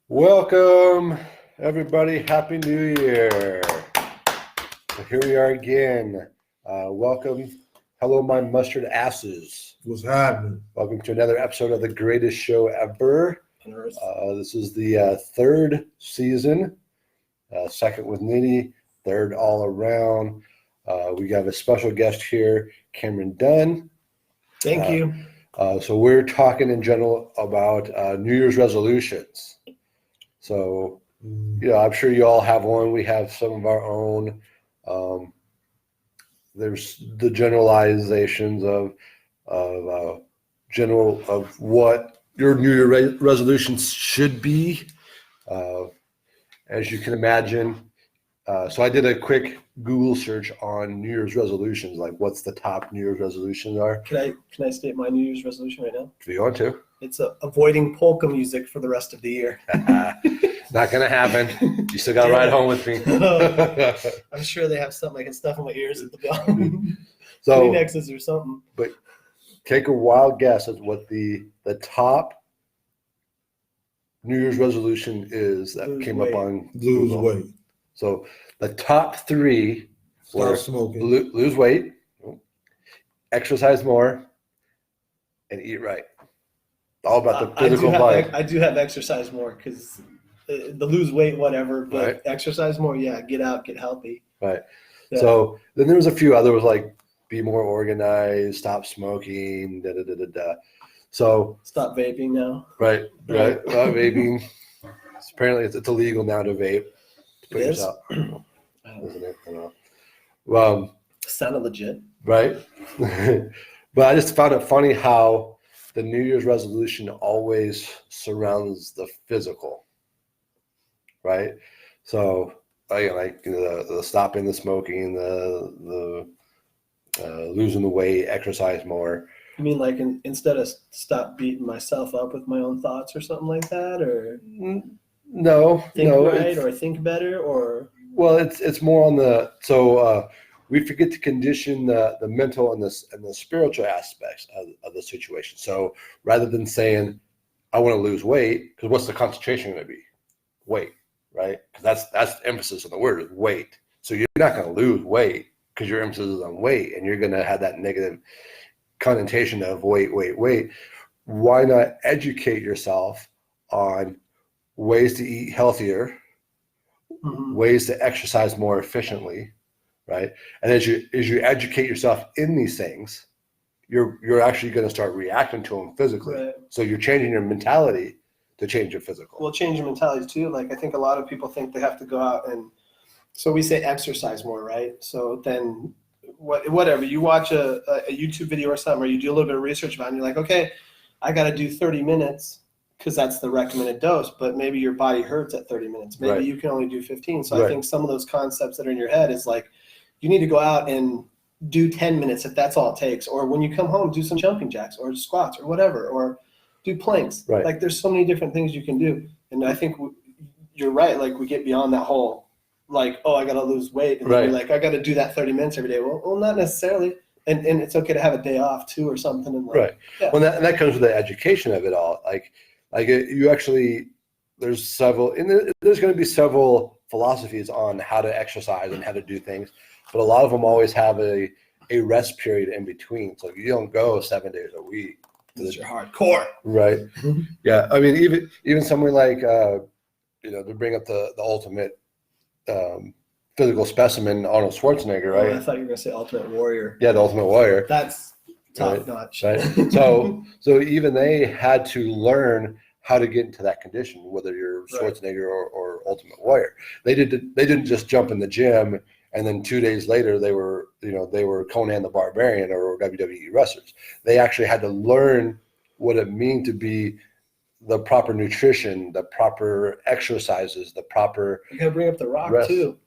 Welcome, everybody. Happy New Year. So here we are again. Welcome. Hello, my mustard asses. What's happening? Welcome to another episode of the greatest show ever. On Earth? This is the third season, second with Nitty, third all around. We have a special guest here, Cameron Dunn. Thank you. So we're talking in general about New Year's resolutions. So, I'm sure you all have one. We have some of our own. There's the generalizations of what your New Year resolutions should be. As you can imagine, so I did a quick Google search on New Year's resolutions, like what's the top New Year's resolutions are. Can I state my New Year's resolution right now? Do you want to? It's avoiding polka music for the rest of the year. Not going to happen. You still got to ride home with me. I'm sure they have something I can stuff in my ears at the bell. So, Kleenexes or something. But take a wild guess at what the top New Year's resolution is that came up on Lose Google. weight. So the top three were Stop smoking. lose weight, exercise more, and eat right. All about the physical body. I do have exercise more because the lose weight, whatever, but Right. exercise more, yeah, get out, get healthy. Right. Yeah. So then there was a few others like be more organized, stop smoking, So Stop vaping now. right. Vaping. Apparently it's illegal now to vape. It is? Isn't it? I don't know. Well, Sounded legit. right. But I just found it funny how the New Year's resolution always surrounds the physical. Right. So the stopping the smoking, the losing the weight, exercise more. You mean like instead of stop beating myself up with my own thoughts or something like that, or No, think no. right, or think better, or Well, it's more on we forget to condition the mental and the spiritual aspects of the situation. So rather than saying I want to lose weight, because what's the concentration going to be? Weight, right? Because that's the emphasis on the word is weight. So you're not going to lose weight because your emphasis is on weight, and you're going to have that negative connotation of weight. Why not educate yourself on ways to eat healthier, ways to exercise more efficiently, right? And as you educate yourself in these things, you're actually going to start reacting to them physically. Right. So you're changing your mentality to change your physical. well, change your mentality too. Like I think a lot of people think they have to go out and, so we say exercise more, right? So then whatever, you watch a YouTube video or something, or you do a little bit of research about it, and you're like, okay, I got to do 30 minutes because that's the recommended dose, but maybe your body hurts at 30 minutes. Maybe Right. you can only do 15. So Right. I think some of those concepts that are in your head is like, you need to go out and do 10 minutes if that's all it takes. Or when you come home, do some jumping jacks or squats or whatever, or do planks. Right. Like there's so many different things you can do. And I think you're right. Like we get beyond that whole, like, oh, I got to lose weight. And then you're like, I got to do that 30 minutes every day. Well, not necessarily. And it's okay to have a day off too or something. And like, Right. Yeah. Well, and that comes with the education of it all. You actually, there's going to be several philosophies on how to exercise and how to do things, but a lot of them always have a rest period in between. So you don't go 7 days a week. Because you're hardcore. Right. Yeah. I mean, even someone like, to bring up the ultimate physical specimen, Arnold Schwarzenegger, right? Oh, I thought you were going to say Ultimate Warrior. Yeah, the Ultimate Warrior. That's top Right. notch. Right. So even they had to learn how to get into that condition, whether you're Schwarzenegger or Ultimate Warrior. They didn't just jump in the gym and then 2 days later they were Conan the Barbarian or WWE wrestlers. They actually had to learn what it means to be the proper nutrition, the proper exercises, the proper You got to bring up The Rock rest. too.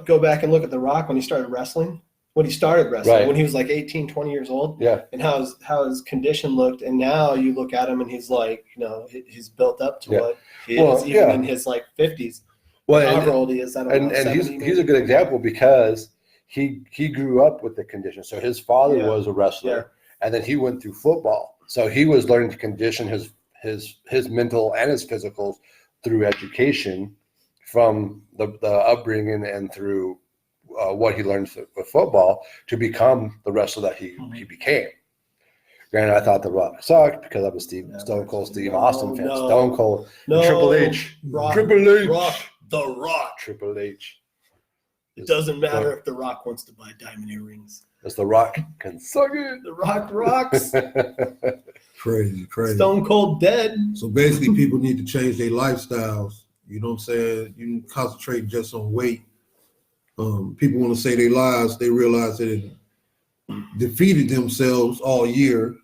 Go back and look at The Rock when he started wrestling. When he was like 18, 20 years old. Yeah. And how his condition looked. And now you look at him and he's like, he's built up to what he is, even in his like 50s. Well, However old he is, I don't know. and 70 he's a good example because he grew up with the condition. So his father was a wrestler, and then he went through football. So he was learning to condition his mental and his physical through education from the upbringing and through what he learned with football to become the wrestler that he became. Granted, I thought The Rock sucked because I'm a Stone Cold Steve Austin fan. Stone Cold, Triple H, Triple H, The Rock, Triple H. It doesn't matter if The Rock wants to buy diamond earrings. As The Rock can suck it. The Rock rocks. Crazy. Stone Cold dead. So basically, people need to change their lifestyles. You know what I'm saying? You concentrate just on weight. People want to say their lives. They realize that it defeated themselves all year.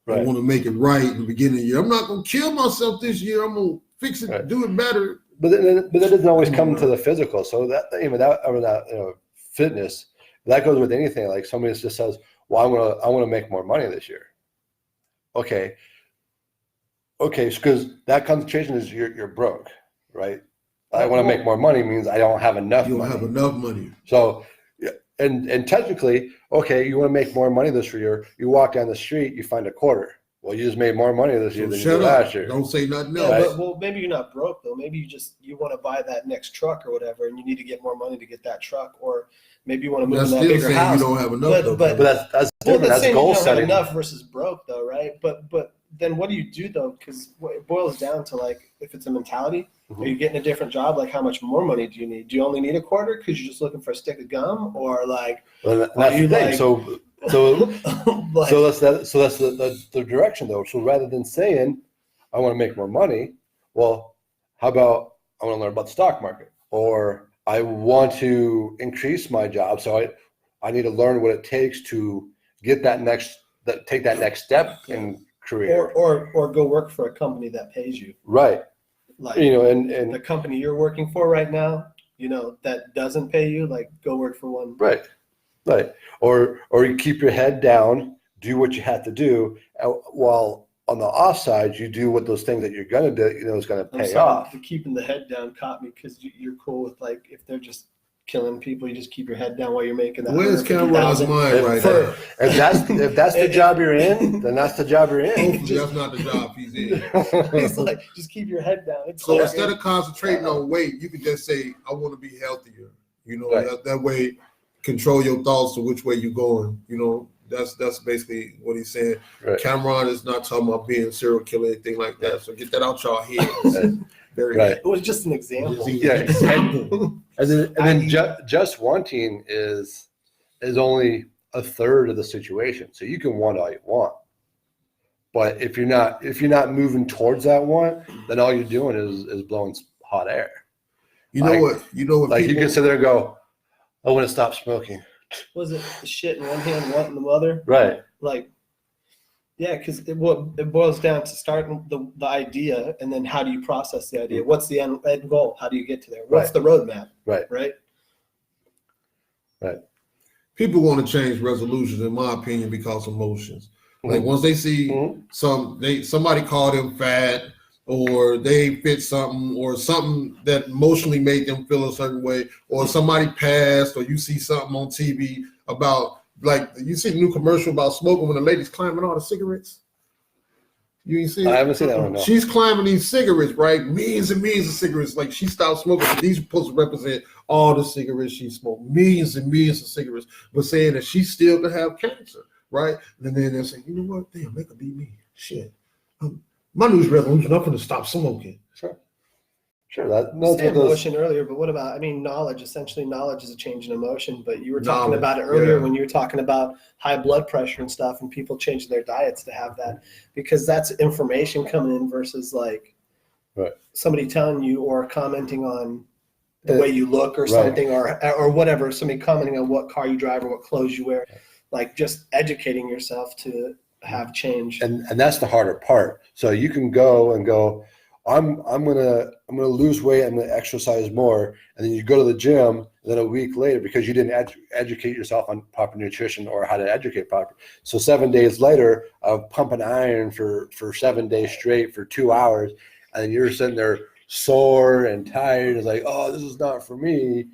They want to make it right in the beginning of the year. I'm not going to kill myself this year. I'm going to fix it, do it better. But that doesn't always come to the physical. So that fitness, that goes with anything. Like somebody just says, "Well, I want to make more money this year." Okay, because that concentration is you're broke, right? I want to make more money means I don't have enough money. You don't have enough money. So, and technically, okay, you want to make more money this year. You walk down the street, you find a quarter. Well, you just made more money this year than you did last year. Don't say nothing else. Yeah, but maybe you're not broke though. Maybe you want to buy that next truck or whatever, and you need to get more money to get that truck, or maybe you want to move in that bigger house. You don't have enough. But that's different. That's goal setting. Enough versus broke though, right? But then what do you do though? Because it boils down to like if it's a mentality. Are you getting a different job? Like, how much more money do you need? Do you only need a quarter because you're just looking for a stick of gum, or like? Well, that's the thing. So that's the direction though. So rather than saying I want to make more money, well, how about I want to learn about the stock market, or I want to increase my job, so I need to learn what it takes to get take that next step in career, or go work for a company that pays you. Right. Like, and the company you're working for right now, that doesn't pay you, like go work for one. Right. Or you keep your head down, do what you have to do, while on the offside, you do what those things that you're going to do, is going to pay off. Keeping the head down caught me because you're cool with like, if they're just killing people, you just keep your head down while you're making that. Where's Cameron's mind right now? If that's the job you're in, then that's the job you're in. Hopefully that's not the job he's in. It's like, just keep your head down. So instead of concentrating on weight, you can just say, I want to be healthier. Right. That way, control your thoughts to which way you're going. That's basically what he's saying. Right. Cameron is not talking about being a serial killer or anything like that. So get that out y'all heads. Right. It was just an example. Yeah. And then just wanting is only a third of the situation. So you can want all you want, but if you're not moving towards that want, then all you're doing is blowing hot air. You know what? Like people, you can sit there and go, I want to stop smoking. Was it the shit in one hand, want in the other? Right. Like, yeah, because it boils down to starting the idea, and then how do you process the idea? What's the end goal? How do you get to there? What's the roadmap? Right. People want to change resolutions, in my opinion, because of emotions. Like once they see somebody call them fat, or they fit something, or something that emotionally made them feel a certain way, or somebody passed, or you see something on TV about, like, you see a new commercial about smoking when the lady's climbing all the cigarettes. You ain't seen it? I haven't seen that one. No. She's climbing these cigarettes, right? Millions and millions of cigarettes. Like, she stopped smoking, but these are supposed to represent all the cigarettes she smoked. Millions and millions of cigarettes, but saying that she still could have cancer, right? And then they're saying, you know what? Damn, that could be me. Shit. My New Year's resolution, I'm going to stop smoking. Sure. That's emotion earlier, but what about, knowledge? Essentially, knowledge is a change in emotion, but you were talking about it earlier when you were talking about high blood pressure and stuff and people changing their diets to have that, because that's information coming in versus like somebody telling you or commenting on the way you look or something, or whatever, somebody commenting on what car you drive or what clothes you wear, like just educating yourself to have change. And that's the harder part. So you can go, I'm gonna lose weight, I'm gonna exercise more, and then you go to the gym, and then a week later, because you didn't educate yourself on proper nutrition or how to educate proper. So 7 days later of pumping iron for 7 days straight for 2 hours, and then you're sitting there sore and tired. It's like, oh, this is not for me.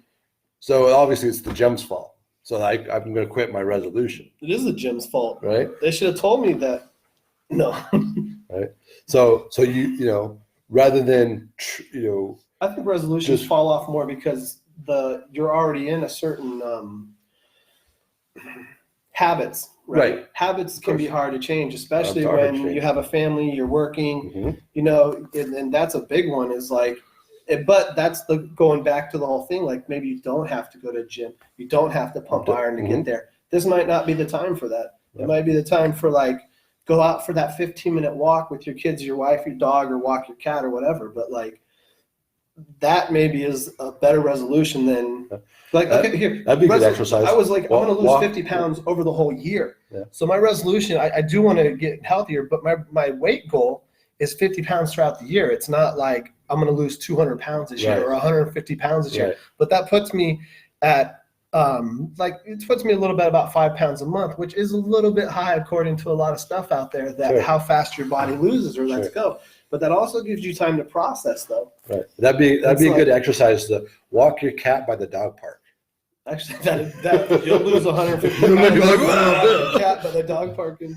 So obviously it's the gym's fault. So I'm going to quit my resolution. It is the gym's fault, right? They should have told me that. No. Right. So rather than I think resolutions fall off more because you're already in a certain habits, right? Habits can be hard to change, especially when you have a family, you're working, and that's a big one is like, but that's going back to the whole thing. Like maybe you don't have to go to a gym. You don't have to pump iron to get there. This might not be the time for that. It might be the time for like, go out for that 15-minute walk with your kids, your wife, your dog, or walk your cat or whatever. But like that maybe is a better resolution than like, okay, here. That'd be a good exercise. I was like, I'm going to lose 50 pounds over the whole year. Yeah. So my resolution, I do want to get healthier, but my weight goal is 50 pounds throughout the year. It's not like I'm going to lose 200 pounds this year or 150 pounds this year. But that puts me at it puts me a little bit about 5 pounds a month, which is a little bit high according to a lot of stuff out there that how fast your body loses or lets go. But that also gives you time to process, though. Right. That'd be a good exercise to walk your cat by the dog park. Actually, that you'll lose 150 pounds. Like, cat by the dog parking.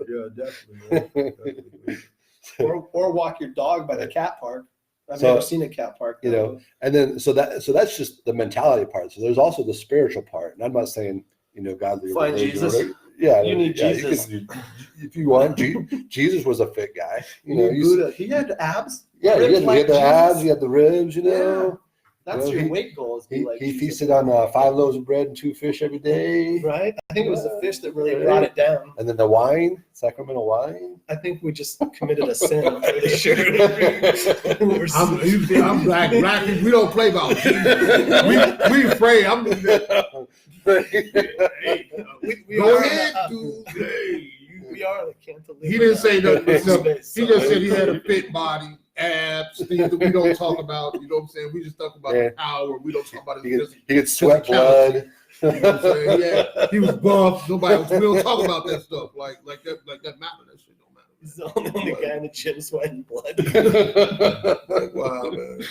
Yeah, definitely. Or walk your dog by the cat park. I've never seen a cat park. And then so that's just the mentality part. So there's also the spiritual part, and I'm not saying godly. Find Jesus. Yeah, you need Jesus. If you want, Jesus was a fit guy. Buddha. He had abs. Yeah, he had the abs. He had the ribs. Yeah. That's your weight goal. Is he feasted on 5 loaves of bread and 2 fish every day. Right. I think it was the fish that really brought it down. And then the wine, sacramental wine. I think we just committed a sin. I'm pretty sure. I'm black. We don't play about Jesus. We afraid. Go ahead, dude. We are like cantilever. He didn't say nothing. He just said he had a fit body, abs, things that we don't talk about. You know what I'm saying? We just talk about the power. We don't talk about his he could sweat blood. You know what I'm saying? Yeah, he was buff. We don't talk about that stuff like that matter. That shit don't matter. He's the only guy in the gym sweating blood. Wow, man.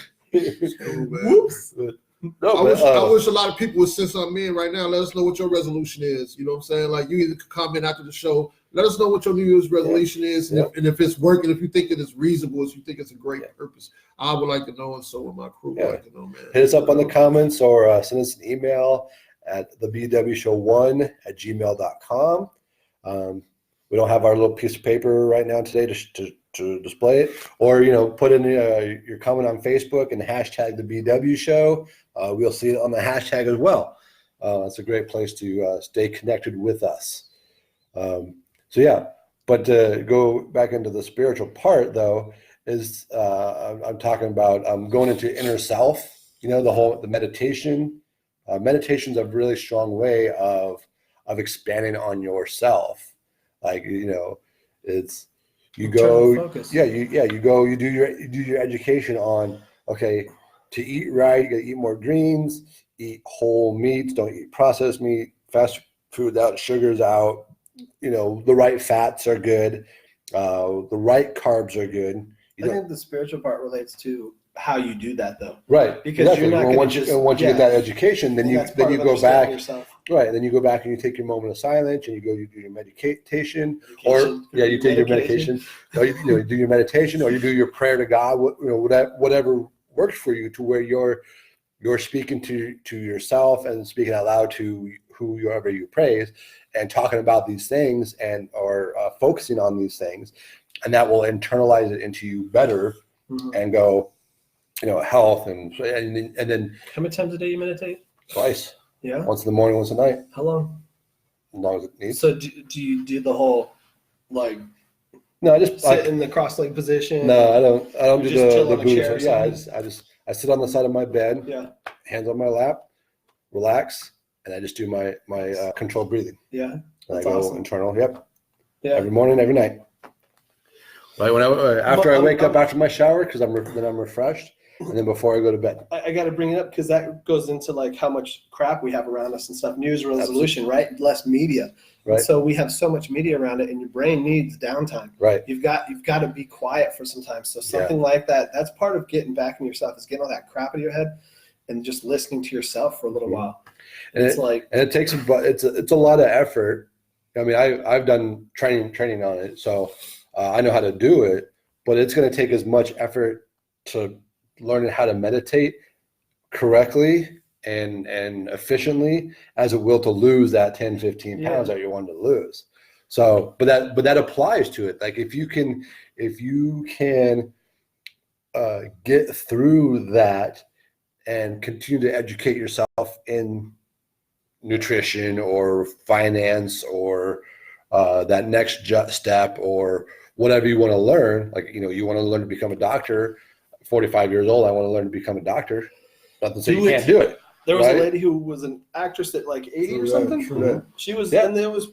Whoops. No, I wish a lot of people would send something in right now. Let us know what your resolution is. You know what I'm saying? Like you either comment after the show. Let us know what your New Year's resolution is, and if it's working, if you think it is reasonable, if you think it's a great purpose. I would like to know, and so would my crew would like to know, man. Hit us up on the comments or send us an email at thebwshow1@gmail.com. We don't have our little piece of paper right now today to display it, or put in your comment on Facebook and hashtag the BW Show. We'll see it on the hashtag as well. It's a great place to stay connected with us. But to go back into the spiritual part, though, is I'm talking about going into inner self. The meditation. Meditation's a really strong way of expanding on yourself. Like it's you go, you do your education on to eat right. You got to eat more greens, eat whole meats, don't eat processed meat, fast food out, sugars out. The right fats are good. The right carbs are good. I think the spiritual part relates to how you do that, though. Right. Because you're not once you get that education, then you go back. Yourself. Right. Then you go back and you take your moment of silence and you do your meditation. Or you take your medication. Or you do your meditation, or you do your prayer to God. Whatever works for you, to where you're speaking to yourself and speaking out loud to whoever you praise, and talking about these things or focusing on these things, and that will internalize it into you better and go, health and then. How many times a day you meditate? Twice. Yeah. Once in the morning, once at night. How long? As long as it needs. So do you do the whole No, I just sit in the cross-legged position? No, I don't do the chair. Yeah, I sit on the side of my bed. Yeah. Hands on my lap, relax, and I just do my controlled breathing. Yeah. And I go awesome. internal. Yep. Yeah. Every morning, every night. Right after I wake up after my shower, because I'm refreshed, and then before I go to bed. I got to bring it up because that goes into how much crap we have around us and stuff. New Year's resolution, right? Less media. Right. So we have so much media around it, and your brain needs downtime. Right. You've got to be quiet for some time. So something like that. That's part of getting back in yourself, is getting all that crap in your head and just listening to yourself for a little while. And it takes it's a lot of effort. I mean, I've done training on it, so I know how to do it. but it's going to take as much effort to learn how to meditate correctly and efficiently as it will to lose that 10, 15 pounds that you're wanting to lose. So, but that applies to it. Like if you can get through that and continue to educate yourself in nutrition or finance or that next step or whatever you want to learn, like, you want to learn to become a doctor, 45 years old, I want to learn to become a doctor. Nothing so you can't do it. There was a lady who was an actress at like 80 or something. True. She was, and it was,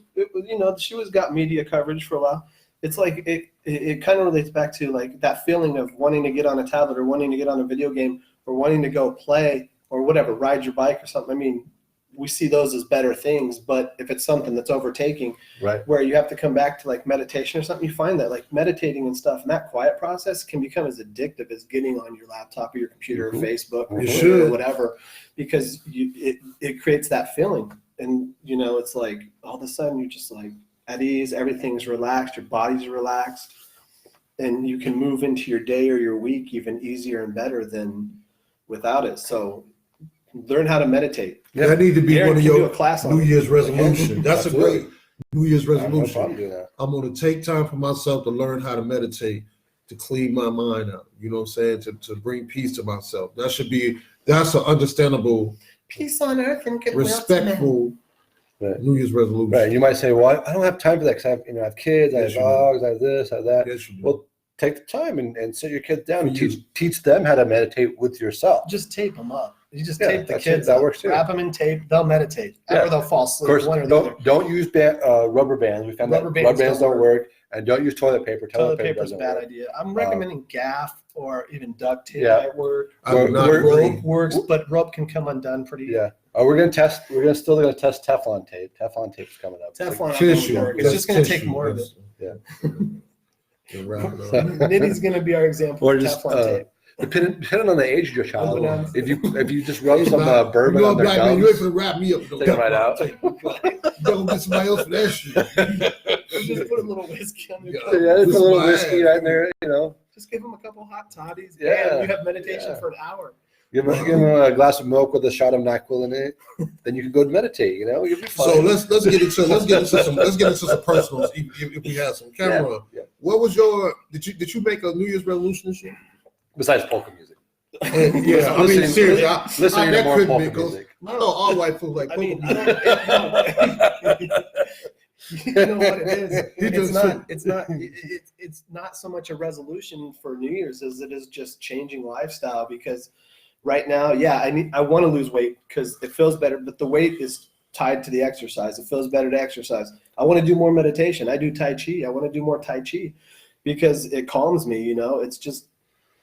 she got media coverage for a while. It's like, it kind of relates back to like that feeling of wanting to get on a tablet or wanting to get on a video game or wanting to go play or whatever, ride your bike or something. I mean, we see those as better things, but if it's something that's overtaking, where you have to come back to like meditation or something, you find that like meditating and stuff and that quiet process can become as addictive as getting on your laptop or your computer or Facebook or whatever, because it creates that feeling. And, it's like all of a sudden you're just like at ease, everything's relaxed, your body's relaxed, and you can move into your day or your week even easier and better than without it. So learn how to meditate. That need to be Aaron one of can do your a class on New Year's resolution. That's a great New Year's resolution. I'm going to take time for myself to learn how to meditate, to clean my mind out. You know what I'm saying? To bring peace to myself. That's an understandable, peace on earth and respectful New Year's resolution. Right. You might say, well, I don't have time for that because I have kids, I have dogs, I have this, I have that. Yes, you do. Well, take the time and sit your kids down and teach them how to meditate with yourself. Just tape them up. You just tape the kids that up, works too. wrap them in tape, they'll meditate. Or they'll fall asleep. Of course, don't use rubber bands. We found rubber bands don't work. And don't use toilet paper. Toilet paper is a bad idea. I'm recommending gaff or even duct tape might work. Rope works, but rope can come undone pretty easy. We're still gonna test Teflon tape. Teflon tape's coming up. Teflon work. It's just gonna take more of it. Yeah. Nitty's gonna be our example. Or just Teflon tape. Depending on the age of your child, if you just rub some bourbon on their gums, you ain't gonna wrap me up. Take them right out. Don't get somebody else for that shit. Just put a little whiskey on their gums. Yeah, just a little whiskey right in there. Just give them a couple hot toddies. Yeah, and you have meditation for an hour. Give them a glass of milk with a shot of NyQuil in it. Then you can go meditate. You'll be fine. So let's get into some personals. If we have some. Cameron, what was your? Did you make a New Year's resolution this year? Besides polka music. Yeah, I mean, seriously, listening to more polka music. I know all white folks like polka music. You know what it is. It's not so much a resolution for New Year's as it is just changing lifestyle. Because right now, I want to lose weight because it feels better, but the weight is tied to the exercise. It feels better to exercise. I want to do more meditation. I do Tai Chi. I want to do more Tai Chi because it calms me.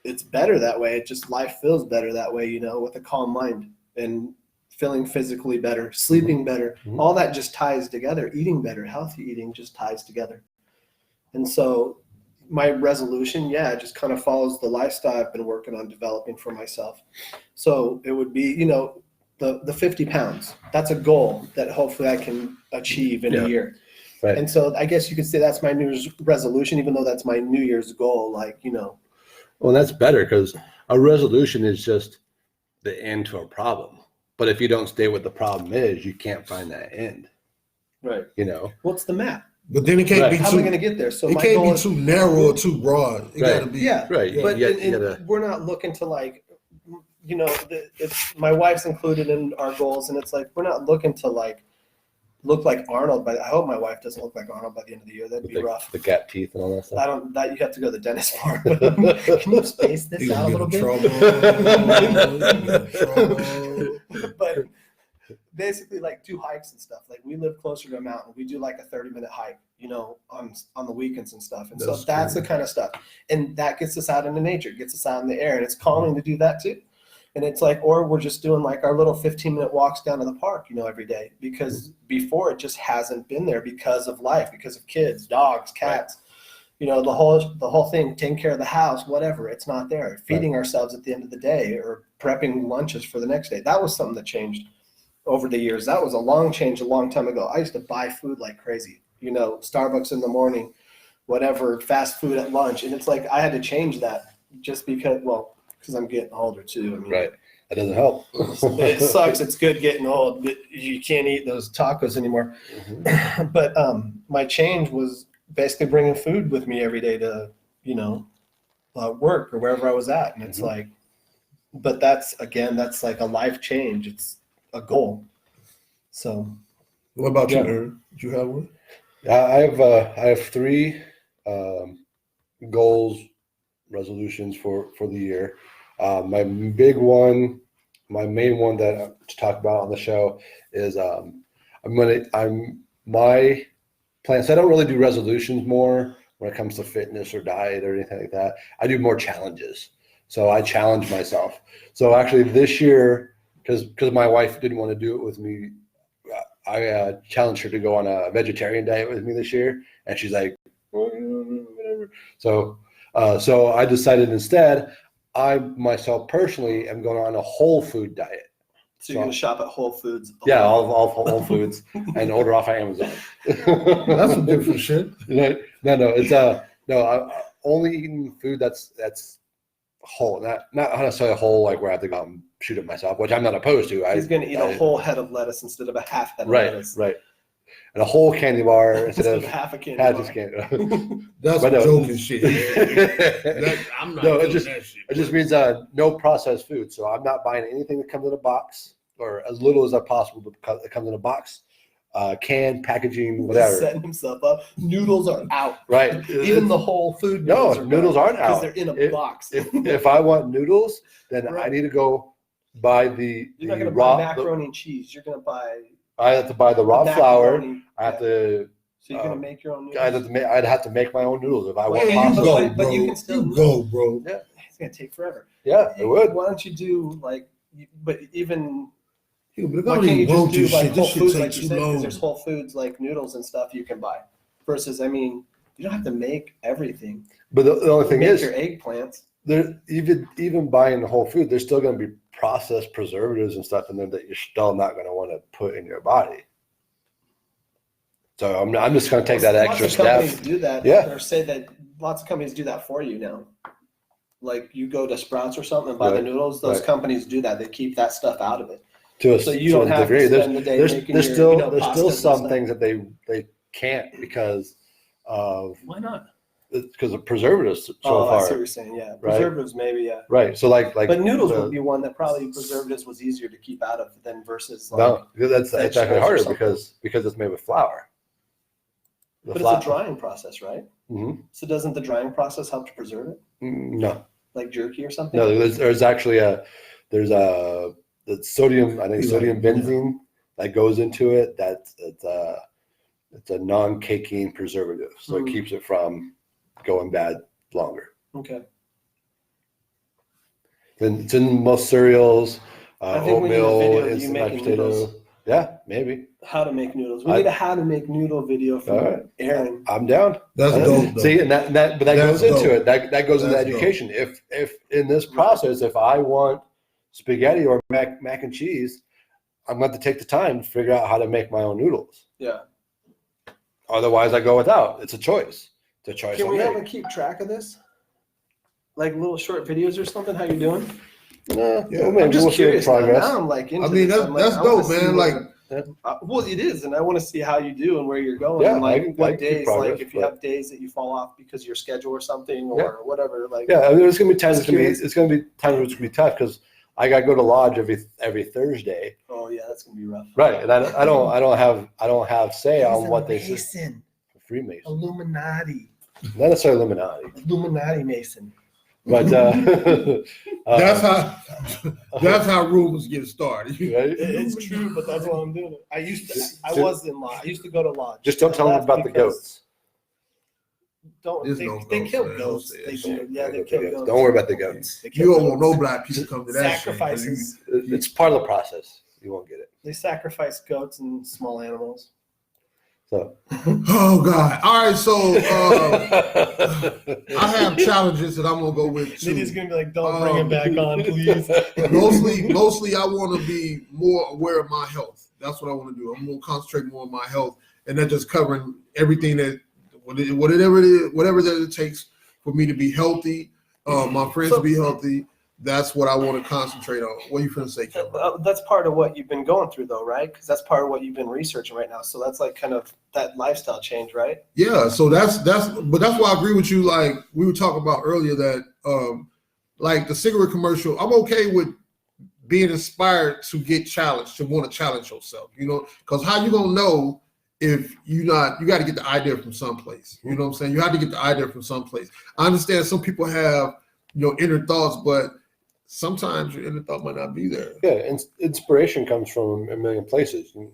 It's better that way. Life feels better that way, with a calm mind and feeling physically better, sleeping better. All that just ties together. Eating better, healthy eating just ties together. And so my resolution, just kind of follows the lifestyle I've been working on developing for myself. So it would be, the 50 pounds. That's a goal that hopefully I can achieve in a year. Right. And so I guess you could say that's my New Year's resolution, even though that's my New Year's goal, Well, that's better because a resolution is just the end to a problem. But if you don't stay what the problem is, you can't find that end. Right. What's the map? But then it can't be how too. How am I going to get there? So it can't be too narrow or too broad. It got to be right. But we're not looking to it's my wife's included in our goals, and it's like we're not looking to look like Arnold, but I hope my wife doesn't look like Arnold by the end of the year. That'd be rough. The gap teeth and all that stuff. You have to go to the dentist for. Can you space this out a little bit? But basically, do hikes and stuff. We live closer to a mountain. We do a 30-minute hike, on the weekends and stuff. And that's the kind of stuff. And that gets us out into nature, gets us out in the air, and it's calming to do that too. And it's or we're just doing our little 15-minute walks down to the park, every day, because before it just hasn't been there because of life, because of kids, dogs, cats, the whole thing, taking care of the house, whatever. It's not there. Feeding ourselves at the end of the day or prepping lunches for the next day. That was something that changed over the years. That was a long change a long time ago. I used to buy food like crazy, Starbucks in the morning, whatever fast food at lunch. And it's like I had to change that just because I'm getting older too. I mean, Right. That doesn't help. it sucks. It's good getting old, but you can't eat those tacos anymore. Mhm. But my change was basically bringing food with me every day to, work or wherever I was at. And it's Mhm. like, but that's like a life change. It's a goal. So. What about you, Yeah. Aaron? Did you have one? I have 3 goals, resolutions for the year. My main one that to talk about on the show is my plan. So I don't really do resolutions more when it comes to fitness or diet or anything like that. I do more challenges. So I challenge myself. So actually this year, because my wife didn't want to do it with me, I challenged her to go on a vegetarian diet with me this year, and she's like, whatever. So I decided instead, I myself personally am going on a whole food diet. So you're going to shop at Whole Foods? Yeah, all Whole Foods and order off of Amazon. That's some different shit. No, it's only eating food that's whole, not necessarily whole like where I have to go out and shoot it myself, which I'm not opposed to. He's going to eat a whole head of lettuce instead of a half head of Right, lettuce. right, and a whole candy bar Instead instead of of half a candy half bar. just candy. That's But no. joking shit. I'm not No, doing it that shit. just means no processed food. So I'm not buying anything that comes in a box, or as little as possible that comes in a box, can, packaging, He's whatever. setting himself up. Noodles are out. Right. Even the Whole Food No, noodles are noodles aren't because out. they're in a If- box. if I want noodles, then I Right. need to go buy the You're not going to raw. buy macaroni and cheese. You're going to buy I have to buy the raw flour. macaroni. I have Yeah. to. So you're going to make your own noodles. I'd have to make my own noodles if I Well, want yeah, you pasta. go, but bro. you can still You go, bro. It's going to take forever. Yeah, it would. Why don't you do but even Yeah, but if why I don't can't you even just want do this like shit, Whole this shit Foods take like you too said? Because long. there's Whole Foods like noodles and stuff you can buy. Versus, I mean, you don't have to make everything. But the only thing make is, your eggplants. there even buying the whole food, there's still going to be processed preservatives and stuff in there that you're still not going to want to put in your body. So I'm just going to take that extra Lots of companies step. do that. Yeah. Or say that lots of companies do that for you now. Like you go to Sprouts or something and buy the Right, noodles. Those right. companies do that. They keep that stuff out of it. To a, So you to don't a have degree. to spend the day making There's your, still pastas and some stuff. things that they can't because of Why preservatives so I see what far. you're saying. Yeah, Right. preservatives maybe. Yeah, Right. So like but noodles the- would be one that probably preservatives was easier to keep out of than versus like. no, that's vegetables actually or harder something. because it's made with flour. The But flour. it's a drying process, right? Mhm. So doesn't the drying process help to preserve it, No. like jerky or something? No, there's actually the sodium, I think Yeah, sodium yeah. benzene that goes into it. It's a non-caking preservative, so it Mm. keeps it from going bad longer. Okay. Then it's in most cereals, I think we need a oatmeal, video of you instant mashed making potato. noodles. Yeah, maybe. How to make noodles. We need a how to make noodle video All from right. Aaron. I'm down. That's dope, though. See, and but that That's goes into dope. it. That goes into That's dope. education. If in this process, if I want spaghetti or mac and cheese, I'm going to have to take the time to figure out how to make my own noodles. Yeah. Otherwise, I go without. It's a choice. It's a choice. Can I'll we make. ever keep track of this? Like little short videos or something? How you doing? Nah, Yeah, well, maybe I'm just we'll see curious. Now. progress. Now I'm like into I mean, this. I'm like, that's I wanna dope, see man. where- Like, well, it is, and I want to see how you do and where you're going. Yeah, and like I can what keep days, progress, like if you but- have days that you fall off because of your schedule or something, or Yeah. whatever. Like, Yeah, I mean, there's gonna be times Just it's gonna be times where it's gonna be tough because I got to go to lodge every Thursday, oh yeah, that's gonna be rough. right? And I don't have say on what they say. Mason, Freemason, Illuminati, not necessarily Illuminati, Mason. but that's how rumors get started. right? It's true, but that's why I'm doing it. I was in lodge. I used to go to lodge. Just don't tell them That's about the because- goats. Don't There's they, no they goats, kill man. goats? Don't They say do. that Yeah, they Don't kill worry goats. about the goats. They kill You don't want goats. no black people come to that shit. Sacrifices. It's part of the process. You won't get it. They sacrifice goats and small animals. So Oh God! All right, so I have challenges that I'm gonna go with too. Nitty's gonna be like, "Don't bring him back on, please." Mostly, I want to be more aware of my health. That's what I want to do. I'm gonna concentrate more on my health, and not just covering everything that whatever it is, whatever that it takes for me to be healthy, my friends to be healthy. That's what I want to concentrate on. What are you going to say, Kevin? That's part of what you've been going through, though, right? Because that's part of what you've been researching right now. So that's like kind of that lifestyle change, right? Yeah. So that's why I agree with you. Like we were talking about earlier, that like the cigarette commercial, I'm okay with being inspired to get challenged, to want to challenge yourself. Because how you gonna know if you got to get the idea from someplace. You know what I'm saying? You have to get the idea from someplace. I understand some people have inner thoughts, but sometimes your inner thought might not be there. Yeah, inspiration comes from a million places, and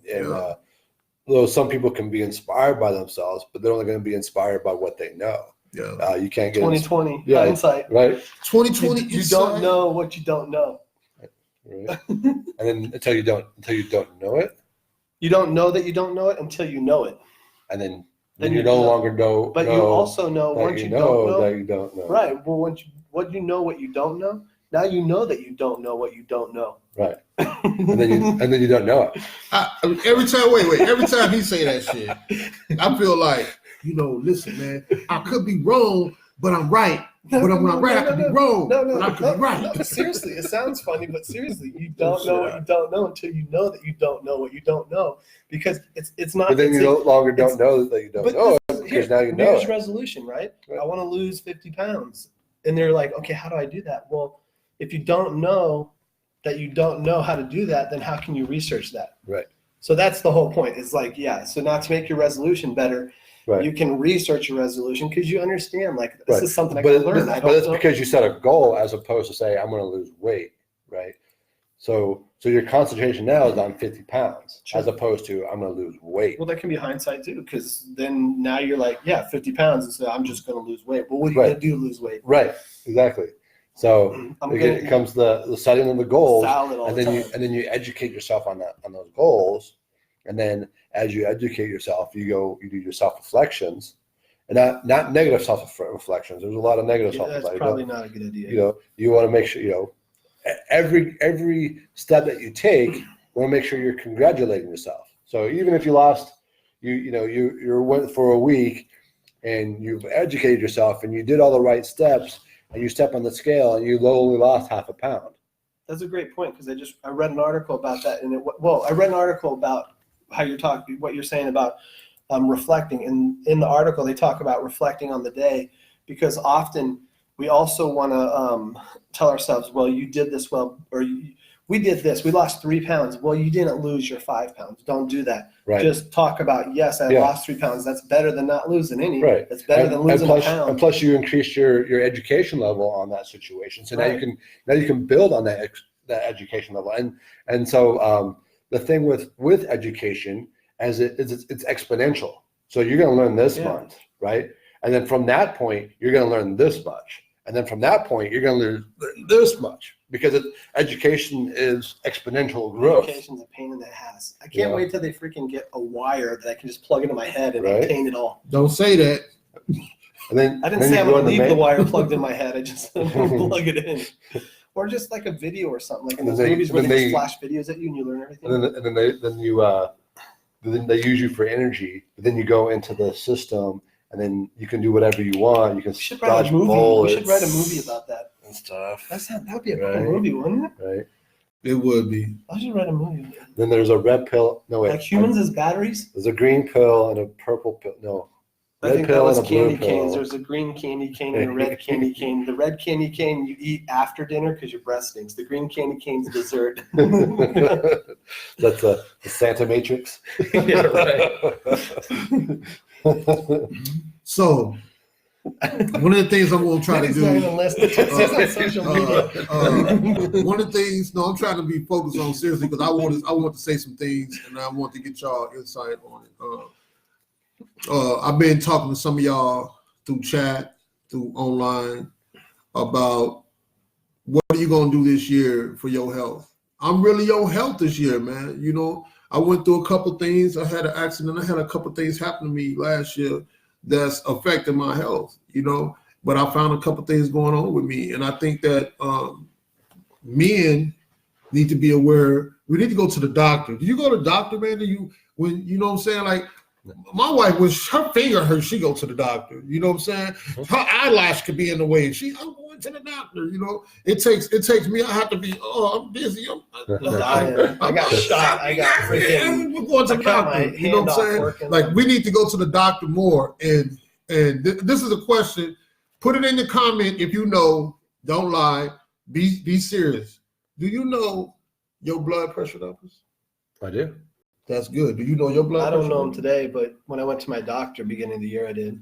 though some people can be inspired by themselves, but they're only going to be inspired by what they know. Yeah, you can't get 2020 hindsight. Right. 2020. You don't know what you don't know. Right. And then until you don't know it, you don't know that you don't know it until you know it, and then you no longer know. But you also know once you don't know that you don't know. Right. Well, what you know what you don't know. Now you know that you don't know what you don't know. Right. and then you don't know it. Every time he say that shit, I feel like, listen, man, I could be wrong, but I'm right. But when I'm right, I could be wrong. But I could be right. No, seriously, it sounds funny, but seriously, you don't know what you don't know until you know that you don't know what you don't know. Because it's not. But then you no longer don't know that you don't know it, because now you know New Year's it. resolution, right? I want to lose 50 pounds. And they're like, okay, how do I do that? Well, if you don't know that you don't know how to do that, then how can you research that? Right. So that's the whole point. It's like, so now to make your resolution better, right, you can research your resolution because you understand, like, this is something I can learn. But it's because you set a goal as opposed to say, I'm going to lose weight, right? So your concentration now is on 50 pounds as opposed to I'm going to lose weight. Well, that can be hindsight too, because then now you're like, 50 pounds, and so I'm just going to lose weight. Well, what are you going to do to lose weight? Right, exactly. So it comes the setting of the goals, and then you educate yourself on those goals, and then as you educate yourself, you do your self-reflections, and not negative self-reflections. There's a lot of negative self-reflections. That's probably not a good idea. You want to make sure every step that you take, you want to make sure you're congratulating yourself. So even if you lost, you went for a week, and you've educated yourself, and you did all the right steps, and you step on the scale, and you only lost half a pound. That's a great point, because I read an article about that, and I read an article about how you're talking, what you're saying about reflecting, and in the article they talk about reflecting on the day, because often we also want to tell ourselves, well, you did this well, or we did this, we lost 3 pounds. Well, you didn't lose your 5 pounds. Don't do that. Right. Just talk about, yes, I lost 3 pounds. That's better than not losing any. Right. That's better than losing a pound. And plus, you increased your education level on that situation. So now you can build on that education level. And so the thing with education is it's exponential. So you're going to learn this month, right? And then from that point, you're going to learn this much. And then from that point, you're going to learn this much, because education is exponential growth. Education's a pain in the ass. I can't wait till they freaking get a wire that I can just plug into my head and obtain it all. Don't say that. And then I didn't say I'm going to leave the wire plugged in my head. I just plug it in. Or just like a video or something, like in those movies where they just flash videos at you and you learn everything. And then they use you for energy. But then you go into the system, and then you can do whatever you want. You can dodge bullets. We should write a movie about that and stuff. That'd be a cool movie, wouldn't it? Right. It would be. I should write a movie. Then there's a red pill. No, wait. Like humans as batteries? There's a green pill and a purple pill. No. I think that was candy canes. There's a green candy cane and a red candy cane. The red candy cane you eat after dinner because your breath stinks. The green candy cane's dessert. That's the Santa Matrix. Yeah, right. So, one of the things I'm going to try to do. On social media. One of the things, I'm trying to be focused on seriously, because I want to say some things, and I want to get y'all insight on it. I've been talking to some of y'all through chat, through online, about what are you going to do this year for your health. I'm really your health this year, man. I went through a couple things. I had an accident. I had a couple things happen to me last year that's affecting my health, but I found a couple things going on with me. And I think that men need to be aware. We need to go to the doctor. Do you go to the doctor, man? When you know what I'm saying? Like, My wife, when her finger hurts, she go to the doctor. You know what I'm saying? Her eyelash could be in the way. I'm going to the doctor. You know, it takes me. I have to be. Oh, I'm busy. I got shot. I got freaking. We're going to the doctor. You know what I'm saying? Like we need to go to the doctor more. And this is a question. Put it in the comment if you know. Don't lie. Be serious. Do you know your blood pressure numbers? I do. That's good. Do you know your blood pressure? I don't know them today, but when I went to my doctor beginning of the year, I did.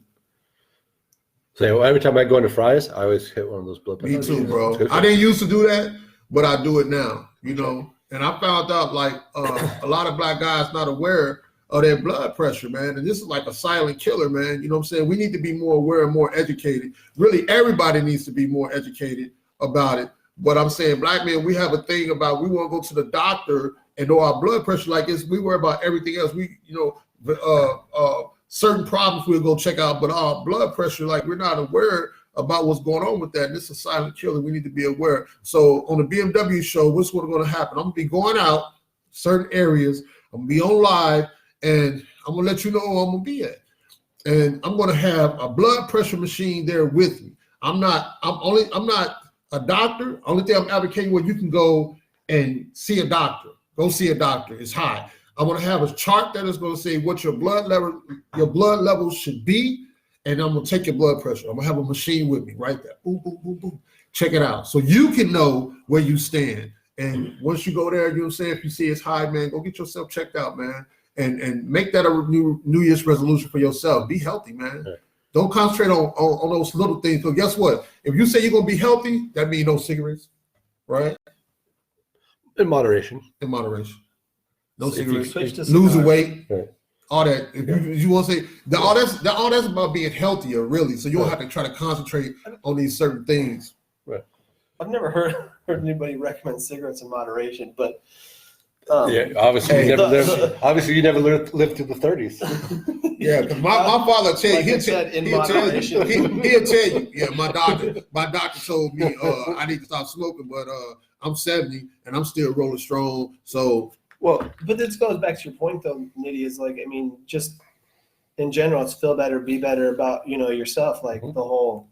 So every time I go into Fry's, I always hit one of those blood pressure. Me too, bro. I didn't used to do that, but I do it now, you know. And I found out like a lot of black guys not aware of their blood pressure, man. And this is like a silent killer, man. You know what I'm saying? We need to be more aware and more educated. Really, everybody needs to be more educated about it. But I'm saying black men, we have a thing about we want to go to the doctor and know our blood pressure like this. We worry about everything else. We, you know, certain problems we'll go check out, but our blood pressure, like we're not aware about what's going on with that. And this is a silent killer. We need to be aware. So on the BMW show, what's going to happen? I'm gonna be going out certain areas. I'm gonna be on live, and I'm gonna let you know where I'm gonna be at. And I'm gonna have a blood pressure machine there with me. I'm not a doctor. Only thing I'm advocating where you can go and see a doctor. Go see a doctor. It's high. I'm gonna have a chart that is gonna say what your blood level should be, and I'm gonna take your blood pressure. I'm gonna have a machine with me right there. Boom, boom, boom, boom. Check it out. So you can know where you stand. And once you go there, you know what I'm saying, if you see it's high, man, go get yourself checked out, man. And make that a New Year's resolution for yourself. Be healthy, man. Right. Don't concentrate on those little things. Because guess what? If you say you're gonna be healthy, that means no cigarettes, right? In moderation. In moderation. No So cigarettes. Losing weight. Right. All that. If you want to say that all that's about being healthier, really. So you don't have to try to concentrate on these certain things. Right. I've never heard anybody recommend cigarettes in moderation, but yeah, obviously you never lived through the 30s. Yeah, because my father tell you, he'll tell you. Yeah, my doctor told me I need to stop smoking, but I'm 70 and I'm still rolling strong. So but this goes back to your point though, Nitty, is like, I mean, just in general, it's feel better, be better about, you know, yourself. Like the whole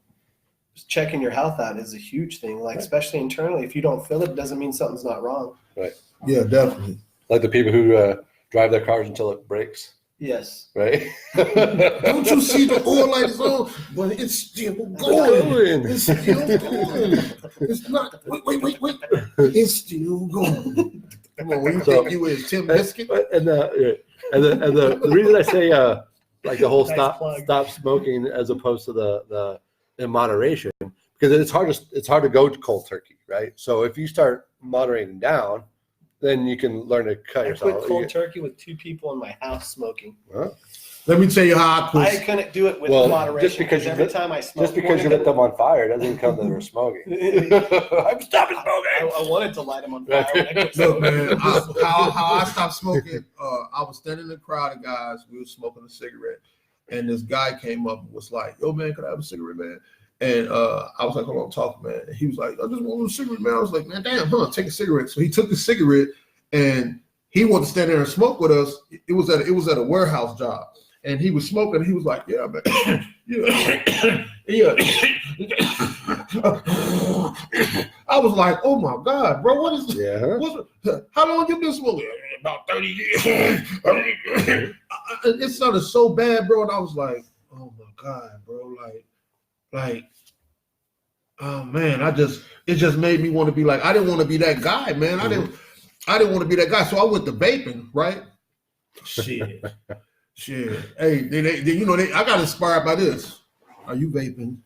checking your health out is a huge thing. Like especially internally, if you don't feel it, doesn't mean something's not wrong. Right. Yeah, definitely. Like the people who drive their cars until it breaks. Yes. Right? Don't you see the oil light is on? But it's still going. It's still going. It's not. Wait. It's still going. Come on, what do you think you is, Tim Biscuit? And the reason I say like the whole stop smoking as opposed to the in moderation, because it's hard to go cold turkey, right? So if you start moderating down, then you can learn to cut yourself. I quit cold turkey with 2 people in my house smoking. Huh? Let me tell you how I quit. I couldn't do it with moderation. Just because every time I smoke, just because you lit them on fire doesn't count that they were smoking. I'm stopping smoking. I wanted to light them on fire. Look, man, how I stopped smoking. I was standing in the crowd of guys. We were smoking a cigarette, and this guy came up and was like, "Yo, man, could I have a cigarette, man?" And I was like, hold on, talk, man. And he was like, I just want a cigarette, man. I was like, man, damn, take a cigarette. So he took the cigarette and he wanted to stand there and smoke with us. It was at a warehouse job. And he was smoking. He was like, yeah, man. Yeah. I was like, oh my God, bro, what is this? Yeah. How long you been smoking? About 30 years. It sounded so bad, bro. And I was like, oh my God, bro. Like, oh man, it just made me want to be like, I didn't want to be that guy, man. I didn't want to be that guy. So I went to vaping, right? Shit. Hey, they I got inspired by this. Are you vaping?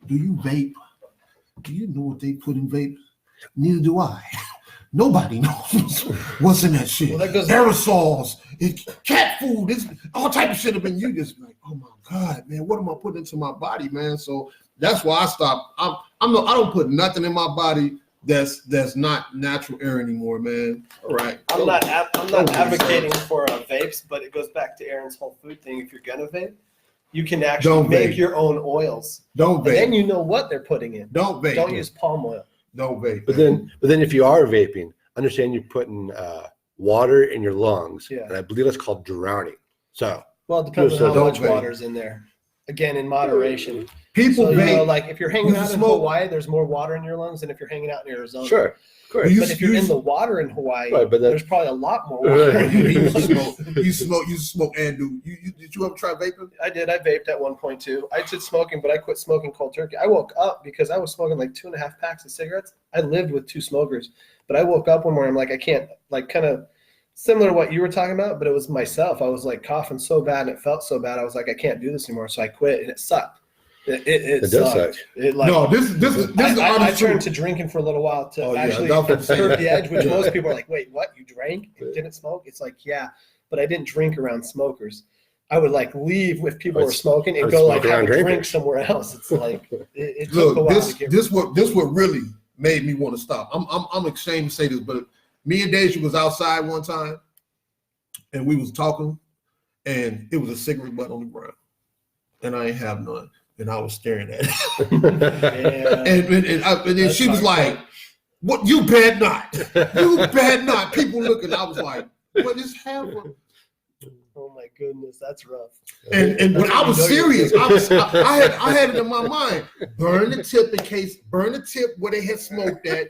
Do you vape? Do you know what they put in vape? Neither do I. Nobody knows what's in that shit. Well, aerosols, cat food, it's all type of shit. And you just like, oh my God, man, what am I putting into my body, man? So that's why I stopped. I don't put nothing in my body that's not natural air anymore, man. All right. I'm not advocating for vapes, but it goes back to Aaron's whole food thing. If you're gonna vape, you can actually make your own oils. Don't vape. And then you know what they're putting in. Don't vape. Don't use palm oil. Don't vape. But then if you are vaping, understand you're putting water in your lungs, and I believe that's called drowning. So Well, it depends So on how don't much vape. water's in there. Again, in moderation. People So, you know, vape. like if you're hanging You out in smoke. Hawaii, there's more water in your lungs than if you're hanging out in Arizona. sure, of course. You But if you're you- in the water in Hawaii, Right, but that- there's probably a lot more water. Right. in your you lungs. smoke and do you did you ever try vaping? I did. I vaped at one point too. I did smoking, but I quit smoking cold turkey. I woke up because I was smoking like 2.5 packs of cigarettes. I lived with 2 smokers, but I woke up one morning. I'm like, I can't, like, kind of similar to what you were talking about, but it was myself. I was like coughing so bad and it felt so bad. I was like, I can't do this anymore. So I quit, and it sucked. It does sucked. suck. It like No, this is the I honest turned truth. to drinking for a little while to Oh, yeah, actually definitely. curb the edge, which Yeah. most people are like, wait, what? You drank and didn't smoke? It's like, yeah, but I didn't drink around smokers. I would like leave if people I were would- smoking I and would go like smoke have a around drink drinkers. somewhere else. It's like it took a Look, while this to get this what really made me want to stop. I'm ashamed to say this, but me and Deja was outside one time, and we was talking, and it was a cigarette butt on the ground, and I ain't have none, and I was staring at it, Yeah. and then she was like, "What? You bet not! You bet not!" People looking. I was like, "What is happening?" Oh my goodness, that's rough. And when I was That's when you serious, know you're I had it in my mind. Burn the tip where they had smoked at,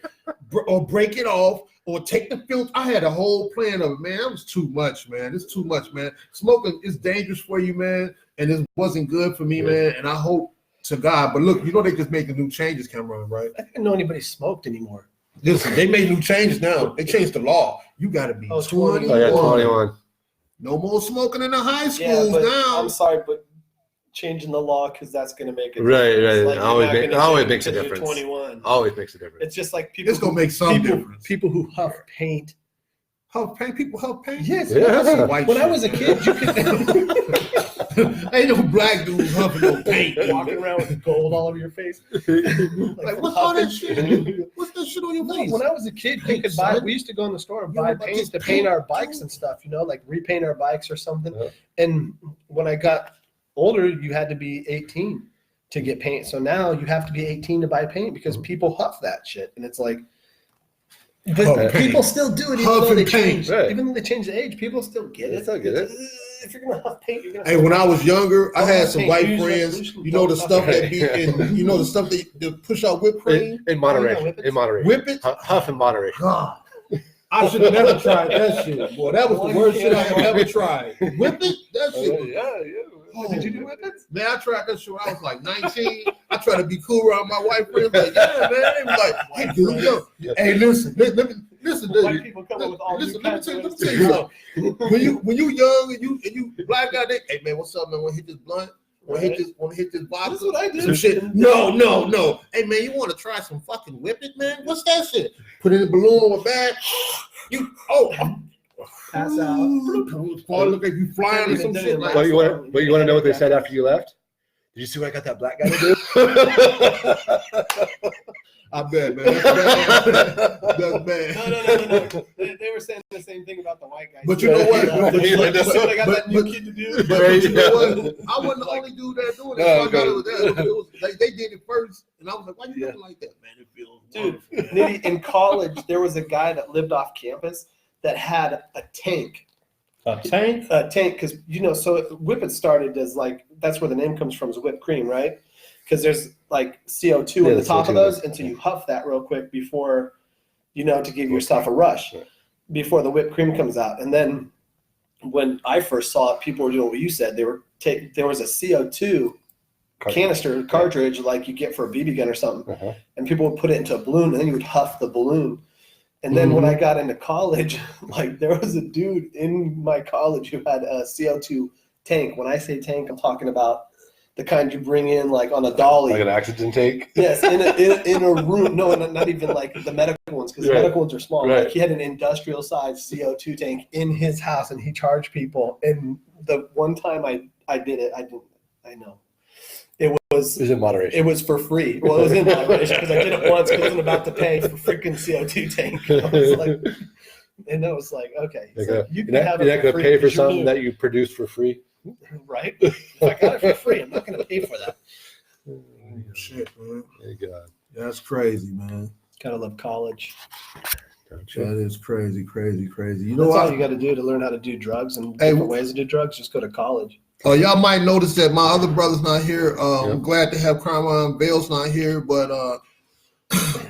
or break it off, or take the filter. I had a whole plan of it, man. That was too much, man. It's too much, man. Smoking is dangerous for you, man, and it wasn't good for me, man. And I hope to God. But look, you know they just making new changes, Cameron, right? I didn't know anybody smoked anymore. Listen, they made new changes now. They changed the law. You got to be Oh, 21. Oh yeah, 21. No more smoking in the high Yeah, schools but now. I'm sorry, but changing the law because that's going to make it Right, right. Like, Always makes a difference. 21. Always makes a difference. It's just like people. It's gonna make some difference. People who huff paint. Huff paint, people huff paint. Yes. Yeah. That's some white When I shit. was a kid, you could Ain't no black dudes huffing no paint. walking around with gold all over your face. Like, what's all that shit? What's that shit on your No, face? when I was a kid, you Paint, could buy. son. We used to go in the store and You know buy about paints this to paint paint, our bikes too? and stuff. You know, like repaint our bikes or something. Yeah. And when I got older, you had to be 18 to get paint. So now you have to be 18 to buy paint because people huff that shit, and it's like. But Huff paint. people still do it, even Huff though they and paint. change. Right. Even though they change the age, people still get They it. still get it. If you're gonna huff paint, you're gonna. Hey, when I was younger, I Don't had huff some paint. white Use friends. resolution. You know the Don't stuff huff that be in. You know the stuff that push out whipped cream. In moderation. whip it. In moderation. Whip it. Huff in moderation. God, I should have never tried that shit. Boy, that was the worst shit I have ever tried. Whip it. That shit. Was, Yeah. Did you do whippets? Man, I tried that shit when I was like 19. I tried to be cool around my white friends. Like, yeah, man. They was like, hey, dude, yo. Hey, listen, listen, White dude. people come up with all Listen, new let kinds me of tell ways you to something. When you young and you black guy, they, hey man, what's up, man? Want to hit this blunt? Want to hit this vodka? That's what I did. Some shit. No. Hey man, you want to try some fucking whip it, man? What's that shit? Put in a balloon on a bag. Pass out. Look like you flying or some shit like But that. you want to know what they said after you left? Did you see what I got that black guy to do? I bet, man. That's bad. No. They were saying the same thing about the white guys. But you know what? Like, But you like, know see what I got what? that new kid to do? But you know what? I wasn't the only dude that doing it. No, I got it was that. It was like they did it first, and I was like, "Why you looking like that, man? It feels Dude, wonderful." Nitty, in college, there was a guy that lived off campus that had a tank. A tank? A tank, because, you know, so Whippet started as like, that's where the name comes from, is whipped cream, right? Because there's like CO2 Yeah, in the the top of CO2, those, and so you huff that real quick before, you know, to give yourself a rush Right. before the whipped cream comes out. And then when I first saw it, people were doing what you said. They were there was a CO2 canister cartridge like you get for a BB gun or something, Uh-huh. and people would put it into a balloon, and then you would huff the balloon. And then when I got into college, like there was a dude in my college who had a CO2 tank. When I say tank, I'm talking about the kind you bring in like on a dolly. Like an oxygen tank? Yes, in a room. No, not even like the medical ones, because the Right. medical ones are small. Right. Like he had an industrial sized CO2 tank in his house, and he charged people. And the one time I did it, I know. It was Is in moderation? It was for free. Well, it was in moderation because I did it once because I wasn't about to pay for freaking CO2 tank. I was like, and I was like, okay, so you can have it you're not going to free pay for 'cause you're something new, that you produce for free? right? If I got it for free, I'm not going to pay for that. Shit, man. Thank God. That's crazy, man. Gotta love college. That is crazy. You That's know, all you got to do to learn how to do drugs and different ways to do drugs. Just go to college. Y'all might notice that my other brother's not here. I'm glad to have Cameron Bale's not here, but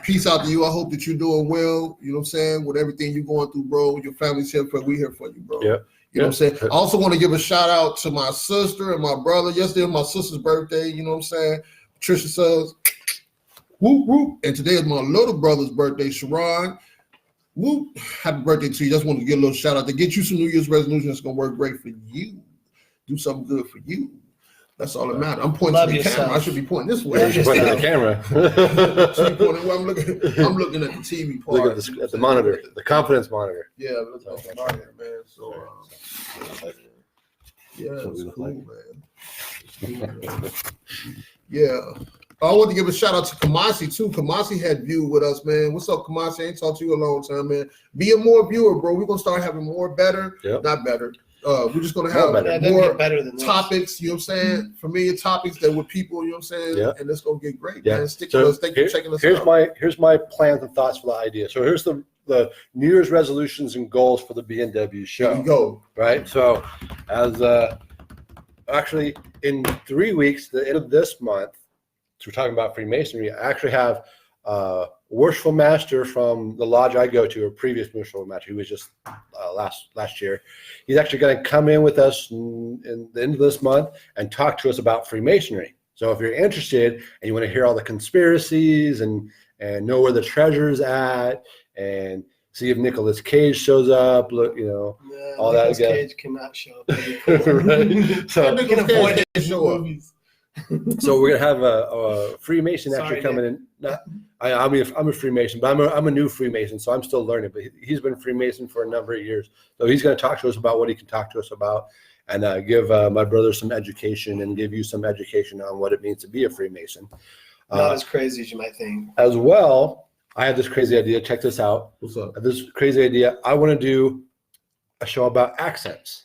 peace out to you. I hope that you're doing well. You know what I'm saying? With everything you're going through, bro. Your family's here for we here for you, bro. Yeah. You know what I'm saying? I also want to give a shout out to my sister and my brother. Yesterday was my sister's birthday. You know what I'm saying? Patricia says, whoop, whoop. And today is my little brother's birthday, Sharon. Whoop. Happy birthday to you. Just wanted to get a little shout out to get you some New Year's resolutions that's going to work great for you. Do something good for you. That's all that matters. I'm pointing to the camera. I should be pointing this way. You should point to the camera. I'm looking at the TV part. Look at the monitor, the confidence monitor. Yeah, look at the monitor, man. So, it's cool, man. Yeah. I want to give a shout out to Kamasi too. Kamasi had viewed with us, man. What's up, Kamasi? I ain't talked to you a long time, man. Be a more viewer, bro. We're gonna start having more better, not better. We're just gonna have more better than topics, you know what I'm saying? Familiar topics that with people, you know what I'm saying? Yeah. And it's gonna get great, Yeah. man. Stick to us. Thank you for checking us out. Here's my plans and thoughts for the idea. So here's the New Year's resolutions and goals for the BNW show. There you go. Right. So as actually in 3 weeks, the end of this month, so we're talking about Freemasonry. I actually have worshipful master from the lodge I go to, a previous worshipful master who was just last year. He's actually going to come in with us in the end of this month and talk to us about Freemasonry. So if you're interested and you want to hear all the conspiracies and know where the treasure's at and see if Nicolas Cage shows up, look, all Nicolas that. Cage cannot show up. Right. So we can avoid it in movies. So we're gonna have a Freemason actually coming in. I'm a Freemason, but I'm a new Freemason, so I'm still learning. But he's been Freemason for a number of years, so he's going to talk to us about what he can talk to us about, and give my brother some education and give you some education on what it means to be a Freemason. Not as crazy as you might think. As well, I have this crazy idea. Check this out. What's up? I have this crazy idea. I want to do a show about accents.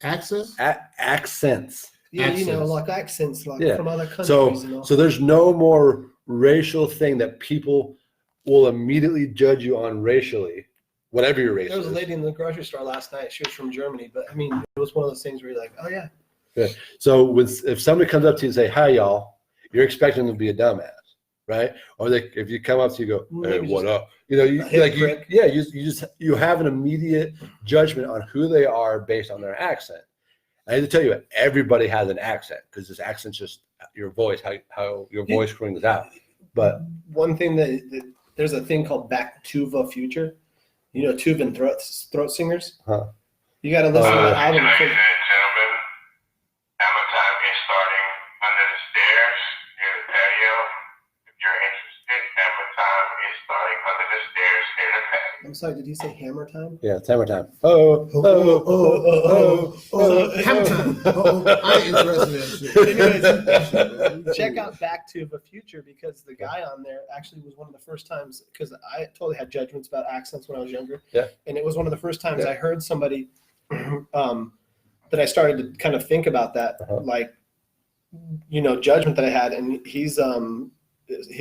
Accents? Accents. Yeah, like accents, from other countries. So there's no more racial thing that people will immediately judge you on racially, whatever your race is. There was a lady in the grocery store last night. She was from Germany, but I mean, it was one of those things where you're like, oh yeah. Okay. So if somebody comes up to you and say, hi, y'all, you're expecting them to be a dumbass, right? Or if you come up to you and go, hey, what up? You have an immediate judgment on who they are based on their accent. I have to tell you, everybody has an accent because this accent's just your voice, how your voice rings out. But one thing that there's a thing called back to the future. Tuvan throat singers. Huh. You got to listen to the album. Ladies and gentlemen, hammer time is starting under the stairs near the patio. If you're interested, hammer time is starting under the stairs near the patio. I'm sorry, did he say hammer time? yeah, it's hammer time. Hammer time. I ain't interested in that shit. Anyways, check out Back to the Future because the guy on there actually was one of the first times, because I totally had judgments about accents when I was younger. Yeah. And it was one of the first times I heard somebody that I started to kind of think about that, judgment that I had. And he's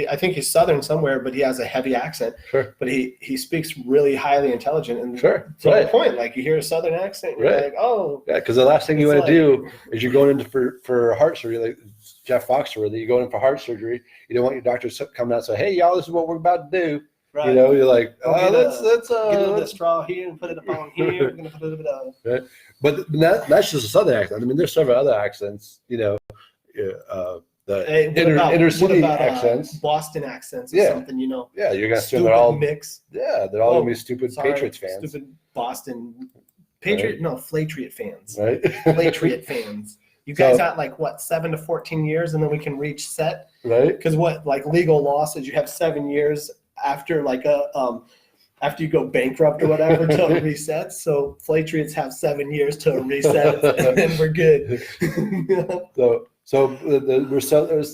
I think he's Southern somewhere, but he has a heavy accent. Sure. But he speaks really highly intelligent. And Sure. to the point, like you hear a Southern accent, and you're like, oh. Yeah, because the last thing you want to do is you're going into for heart surgery, like Jeff Foxworthy, you go in for heart surgery. You don't want your doctor coming out and say, hey, y'all, this is what we're about to do. Right. You're like, let's get a little bit of straw here and put it upon here. We're going to put a little bit of. Right. But that's just a Southern accent. I mean, there's several other accents, the inner city accents, Boston accents, or something, Yeah, you're gonna assume stupid they're all mix. Yeah, they're all gonna be stupid Patriots fans. Stupid Boston Patriot, no, Flatriot fans. Right. Flatriot fans. You guys got 7 to 14 years, and then we can reach set. Right. Because legal law says you have 7 years after after you go bankrupt or whatever to reset. So Flatriots have 7 years to reset, and then we're good. So there's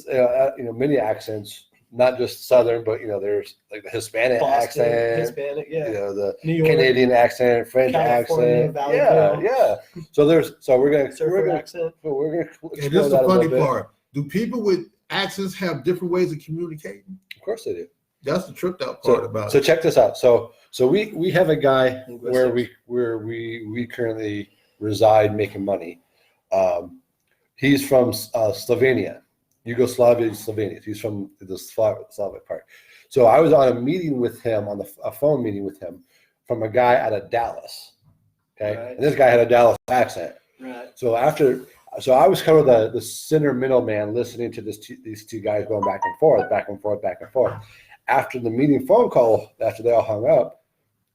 many accents, not just Southern, but there's like the Hispanic Boston, accent, Hispanic, the New York, Canadian accent, French California, accent, Valley yeah. So we're gonna accent. We're gonna And this is the funny part. Do people with accents have different ways of communicating? Of course they do. That's the tripped out part about so it. check this out. So we have a guy where Linguistics. we currently reside making money. He's from Slovenia, Yugoslavia, Slovenia. He's from the Slavic part. So I was on a meeting with him, a phone meeting with him, from a guy out of Dallas. Okay, Right. and this guy had a Dallas accent. Right. So I was kind of the center middleman, listening to these two guys going back and forth, back and forth, back and forth. After the meeting phone call, after they all hung up,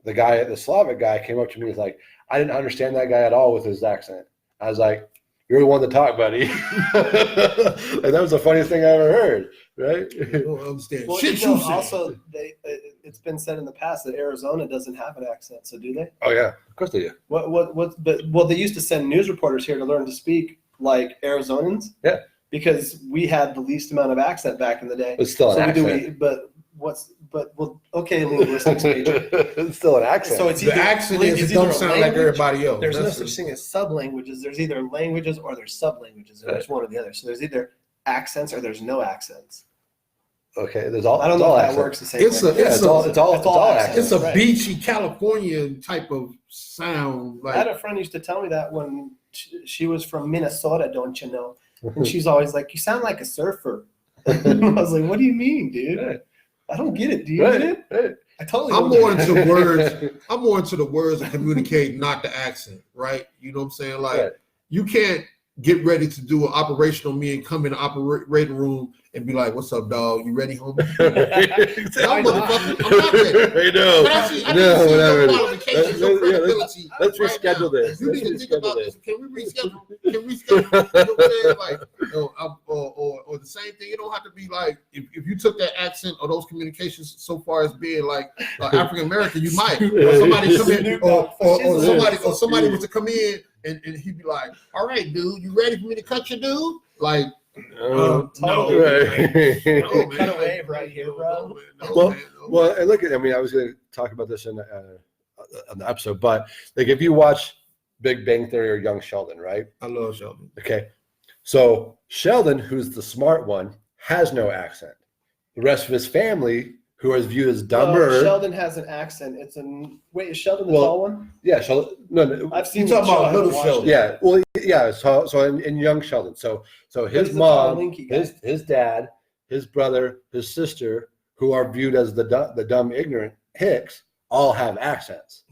the Slavic guy came up to me and was like, I didn't understand that guy at all with his accent. I was like, you're the one to talk, buddy. Like, that was the funniest thing I ever heard, right? I don't understand. Well, Shit, you know, you said. also, it's been said in the past that Arizona doesn't have an accent, so do they? Oh yeah, of course they do. Well, they used to send news reporters here to learn to speak like Arizonans. Yeah. Because we had the least amount of accent back in the day. It's still an accent. Okay, linguistics major. It's still an accent. So it's The either, accent is it's it don't either a sound like language, everybody else. There's no That's such thing as sub-languages. There's either languages or there's sub-languages. There's one or the other. So there's either accents or there's no accents. okay. There's all. I don't it's know all if that accent. works the same It's way. a- it's all accents. It's a Right. beachy California type of sound. I had Like a friend used to tell me that when she was from Minnesota, don't you know? And she's always like, you sound like a surfer. I was like, what do you mean, dude? Right. I don't get it. Do you get it? Right. I totally I'm don't more get into it. words. I'm more into the words and communicate, not the accent, right? You know what I'm saying? Like Right. you can't get ready to do an operational meeting, come in the operating room and be like, "What's up, dog? You ready, homie?" No, motherfucker, I'm not ready. I know. But I No, need to see whatever. your qualifications, your credibility. Let's right reschedule now. this. You Let's need to think reschedule about this. this. Can we reschedule? Can we schedule? You know what I'm saying? Like, or the same thing. It don't have to be like if you took that accent or those communications so far as being like African American, you might. Or somebody come in, or somebody was to come in and he'd be like, "All right, dude, you ready for me to cut you, dude?" Like, no, Right. no, man. Cut a wave right here, bro. Well, and look at. I mean, I was going to talk about this in the episode, but like if you watch Big Bang Theory or Young Sheldon, right? I love Sheldon. Okay, so Sheldon, who's the smart one, has no accent. The rest of his family, who is viewed as dumber. No, Sheldon has an accent. Is Sheldon the tall one? Yeah, Sheldon. No. I've seen You talking the show, about I haven't Little watched Sheldon? it. Yeah, well, yeah. So in Young Sheldon, so his He's the tall, mom, lanky guy. his dad, his brother, his sister, who are viewed as the dumb, ignorant hicks, all have accents.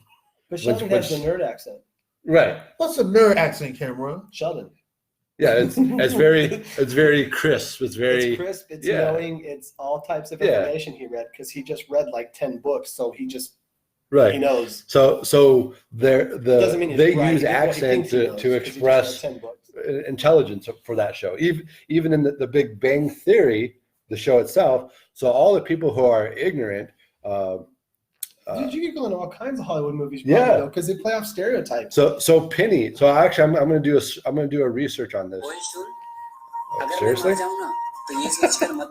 But Sheldon has the nerd accent. Right. What's a nerd accent, Cameron? Sheldon. Yeah, it's very crisp. It's very It's crisp. It's yeah. knowing. It's all types of Yeah. information he read because he just read like 10 books, so he right. knows. So Doesn't mean he's they right. use He knows what he accent thinks he knows, to 'cause he just express read 10 books. intelligence for that show. Even in the Big Bang Theory, the show itself. So all the people who are ignorant. Dude, you could go into all kinds of Hollywood movies, Yeah. because they play off stereotypes. So Penny. So actually, I'm going to do a research on this. Oh, seriously?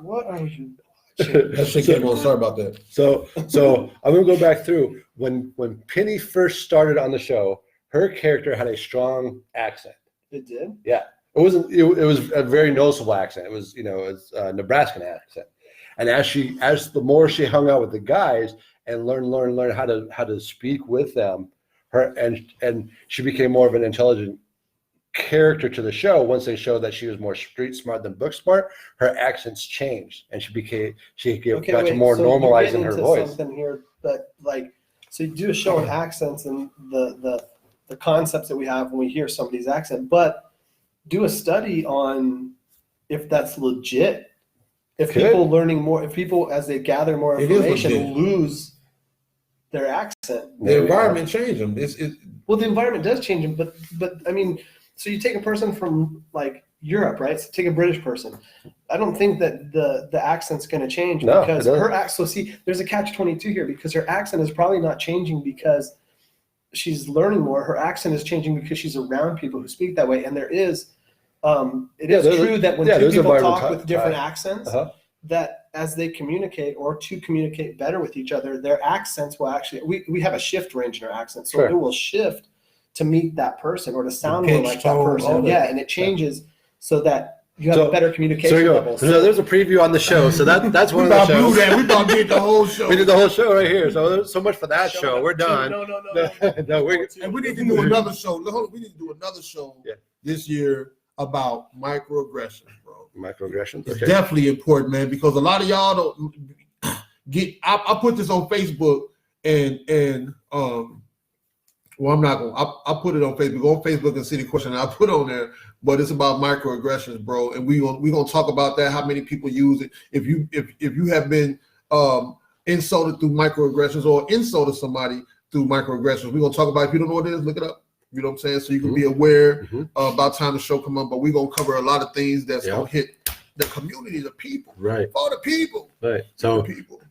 What are you? That shit came on. Sorry about that. So I'm going to go back through when Penny first started on the show. Her character had a strong accent. It did. Yeah, it wasn't. It was a very noticeable accent. It was a Nebraskan accent. And as the more she hung out with the guys and learn how to speak with them, and she became more of an intelligent character to the show. Once they showed that she was more street smart than book smart, her accents changed and she got more normalized in her voice. Something here, but so you do a show on accents and the concepts that we have when we hear somebody's accent, but do a study on if that's legit. If people learning more, if people as they gather more information lose their accent, The environment changed them. Well, the environment does change them, but I mean, so you take a person from like Europe, right? So take a British person. I don't think that the accent's going to change because her accent. So see, there's a catch-22 here because her accent is probably not changing because she's learning more. Her accent is changing because she's around people who speak that way, and there is. It is true that when two people talk with different accents, that as they communicate or to communicate better with each other, their accents will actually, we have a shift range in our accents. So it will shift to meet that person or to sound more like that person. Yeah, and it changes so that You have a better communication So, level. so there's a preview on the show. So that's one We of the about blew shows. that. We about did the whole show. We did the whole show right here. So there's so much for that show. We're done. No. No, we're And we need to do another show. We need to do another show this year about microaggressions, bro. microaggressions. It's Okay. definitely important, man, because a lot of y'all don't get. I put this on Facebook and well, I'm not gonna. I'll put it on Facebook. Go on Facebook and see the question. I'll put on there, but it's about microaggressions, bro. And we gonna talk about that. How many people use it? If you have been insulted through microaggressions or insulted somebody through microaggressions, we're gonna talk about it. If you don't know what it is, look it up. You know what I'm saying? So you can be aware about time the show come up. But we're gonna cover a lot of things that's gonna hit the community, the people, Right. for the people, Right. for So the people.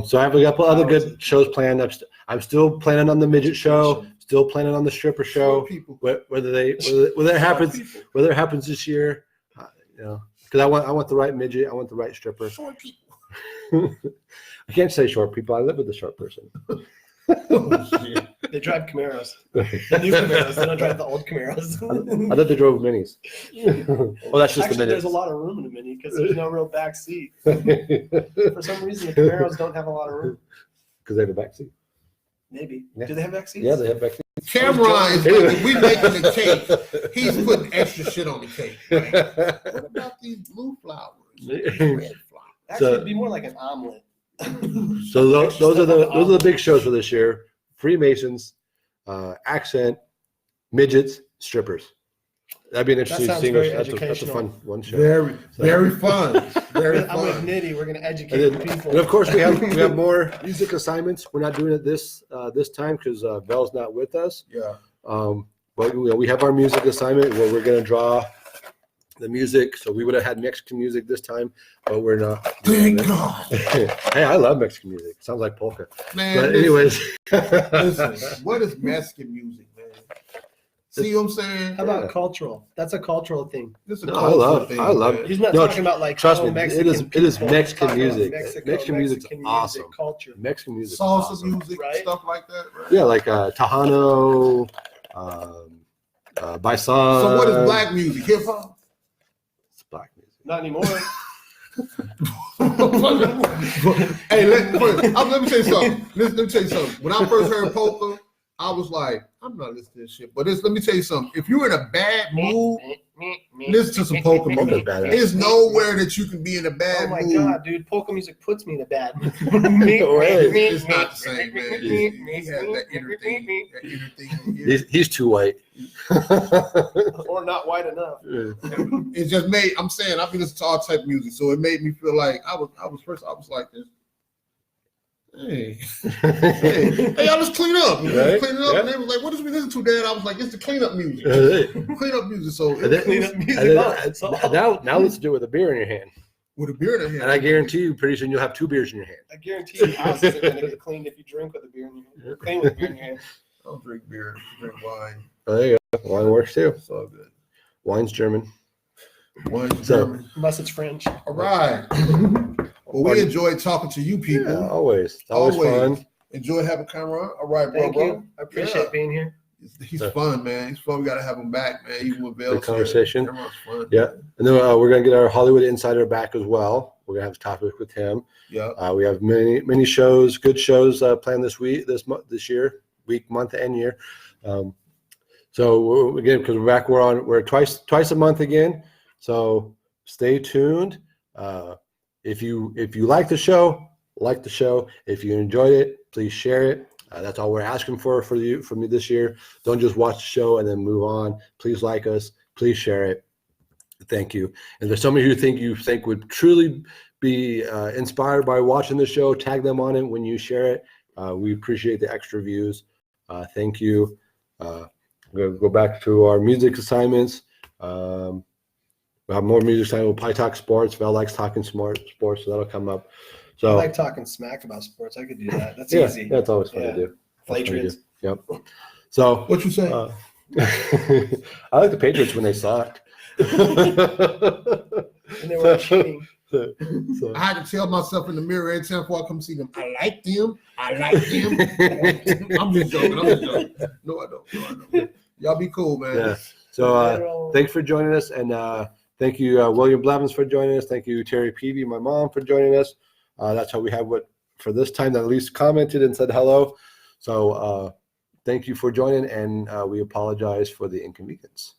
so I have a couple other good shows planned. I'm still planning on the midget show. Still planning on the stripper show. For the people. Whether it happens this year, because I want the right midget. I want the right stripper. Short people. I can't say short people. I live with a short person. Oh, shit. They drive Camaros. The new Camaros. They don't drive the old Camaros. I thought they drove minis. Oh, that's just Actually, the there's a minutes. lot of room in a Mini because there's no real back seat. For some reason, the Camaros don't have a lot of room. Because they have a back seat. Maybe. Yeah. Do they have back seats? Yeah, they have back seats. Cameron is like, we making the cake. He's putting extra shit on the cake. Right? What about these blue flowers? These red flowers. Actually, So- it'd be more like an omelet. So those are the big shows for this year: Freemasons, accent, midgets, strippers. That'd be an interesting sounds thing. very That's a educational. fun one show. Very fun. Very I'm with fun. Nitty. We're going to And, educate then, the people. and of course, we have more music assignments. We're not doing it this time because Belle's not with us. Yeah. But we have our music assignment where we're going to draw the music. So we would have had Mexican music this time, but we're not. Thank God. Hey, I love Mexican music. Sounds like polka. Man, But anyways, listen, what is Mexican music, man? See what I'm saying? How about cultural? That's a cultural thing. This is a No, cultural thing, I love man. it. He's not No, talking about like trust me, Mexican it is people. Mexican He's talking about music. Mexico, Mexican music's music, awesome. culture. Mexican music. Salsa Awesome. music, Right? stuff like that, right? Yeah, like Tejano, Baisan. So what is black music? Hip hop? It's black music. Not anymore. Hey, let me tell you something. Let me tell you something. When I first heard polka, I was like, I'm not listening to this shit. But let me tell you something. If you're in a bad mood, listen to some polka Polka's music. badass. There's nowhere that you can be in a bad Oh my mood. god, dude! Polka music puts me in a bad mood. It's not the same, man. He has that inner thing. That inner thing. He's too white. Or not white enough. It just made. I'm saying I've been listening to all type of music, so it made me feel like I was like this. Hey, y'all just clean up. Right? Clean it up. Yeah. And they was like, what did we listen to, Dad? I was like, it's the cleanup music. Cleanup music. So And then- Clean up music. and then- Oh, that's all. now let's do it with a beer in your hand. with a beer in her hand. And I guarantee you, pretty soon you'll have 2 beers in your hand. I guarantee your house isn't going to get cleaned if you drink with a beer in your hand. Clean with a beer in your hand. I don't drink beer. I drink wine. Oh, there you go. Wine works too. It's all good. Wine's German. Wine's So- German. Unless it's French. All right. Well, we enjoyed talking to you people. Yeah, always. It's always fun. Enjoy having Cameron. All right, Thank bro. you. I appreciate Yeah. being here. He's fun, man. He's fun. We got to have him back, man. Even with Bell's Good conversation. Cameron's fun. Yeah. And then we're going to get our Hollywood Insider back as well. We're going to have a topic with him. Yeah. We have many shows, good shows planned this year, week, month, and year. So again, because we're twice a month again. So stay tuned. If you like the show, like the show. If you enjoyed it, please share it. That's all we're asking from me this year. Don't just watch the show and then move on. Please like us. Please share it. Thank you. And if there's somebody who you think would truly be inspired by watching the show, tag them on it when you share it. We appreciate the extra views. Thank you. We're going to go back to our music assignments. We'll have more music assignments. We'll probably talk sports. Val likes talking sports, so that'll come up. I So like talking smack about sports. I could do that. That's yeah, easy. that's always fun Yeah. to do. That's fun to Patriots. do. Yep. So What you say? I like the Patriots when they sucked. And they were cheating. So- I had to tell myself in the mirror every time before I come see them. I like them. I like them. I'm just joking. No, I don't. Y'all be cool, man. yeah. So thanks for joining us, and Thank you, William Blevins, for joining us. Thank you, Terry Peavy, my mom, for joining us. That's how we have for this time that at least commented and said hello. So thank you for joining, and we apologize for the inconvenience.